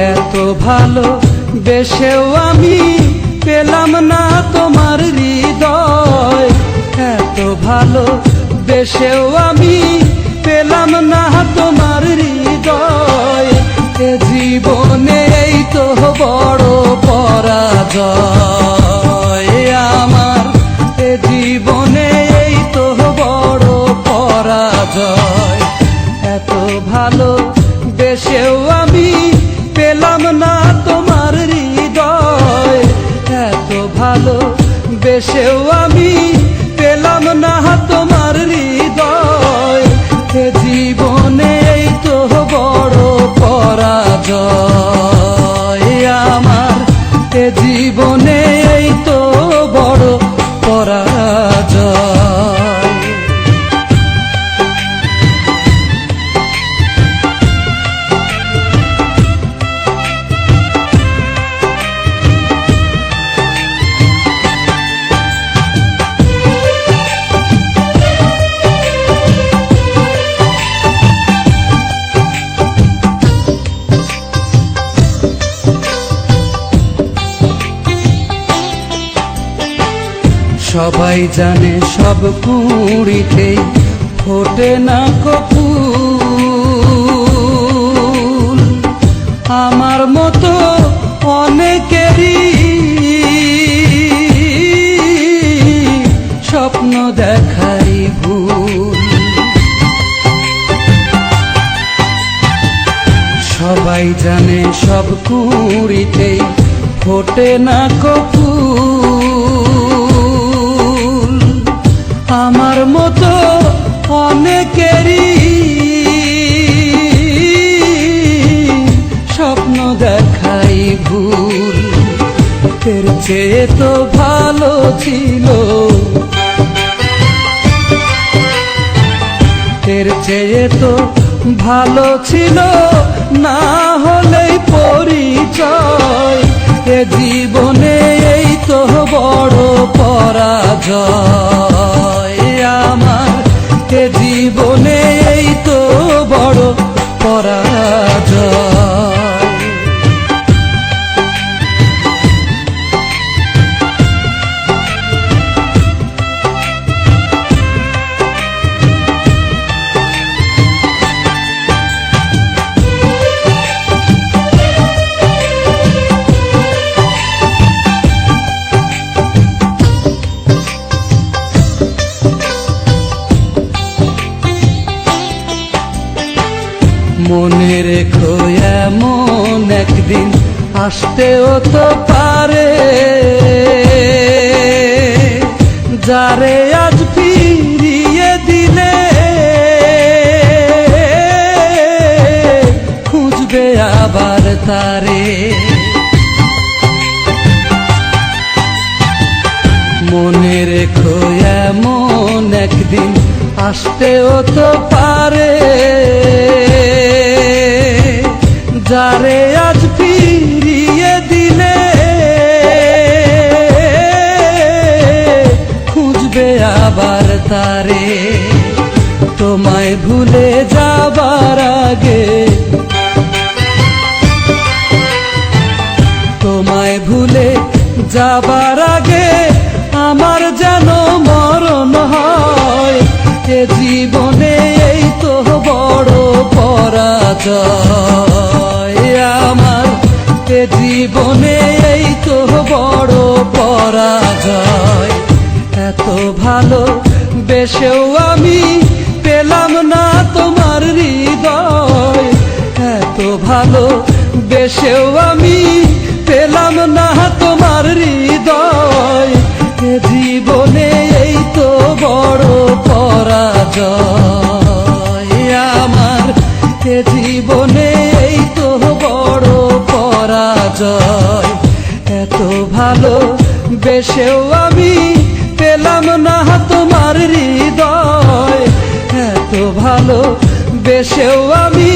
এত ভালো বেশেও আমি পেলাম না তোমার হৃদয়, এত ভালো বেশেও আমি পেলাম না তোমার হৃদয়। এ জীবনে এই তো বড় পরাজয় আমার, এ জীবনে এই তো বড় পরাজয়। এত ভালো বেশেও আমি পেলাম না তোমার হৃদয়, এত ভালো বেশেও আমি পেলাম না তোমার হৃদয়। এ জীবনে এই তো বড় পরাজয় আমার, এ জীবনে এই তো বড় পরাজয়। সবাই জানে সব কুঁড়িতে ফোটে না ফুল, আমার মতো অনেকেরই স্বপ্ন দেখাই ভুল। সবাই জানে সব কুঁড়িতে ফোটে না ফুল, আমার মতো অনেকেরই স্বপ্ন দেখাই ভুল। এর চেয়ে তো ভালো ছিল, এর চেয়ে তো ভালো ছিল না হলেই পরিচয়। এ জীবনে এই তো বড় পরাজয় আমার, এ জীবনে এই তো বড় পরাজয়। মনে রেখো এমন একদিন আসতেও তো পারে, যারে আজ ফিরিয়ে দিলে খুঁজবে আবার তারে। মনে রেখো এমন একদিন আসতেও তো পারে, যারে আজ ফিরিয়ে দিলে খুঁজবে আবার তারে। তোমায় ভুলে যাবার আগে, তোমায় ভুলে যাবার আগে আমার যেন মরণ হয়। এ জীবনে এই তো বড় পরাজয় আমার, এ জীবনে এই তো বড় পরাজয়। এত ভালো বেশেও আমি পেলাম না তোমার হৃদয়, এত ভালো বেশেও আমি পেলাম না তোমার হৃদয়। এ জীবনে এই তো বড় পরাজয় আমার, এ জীবনে এই তো বড় পরাজয়। এত ভালো বেশেও আমি পেলাম না তোমার হৃদয়, এত ভালো বেশেও আমি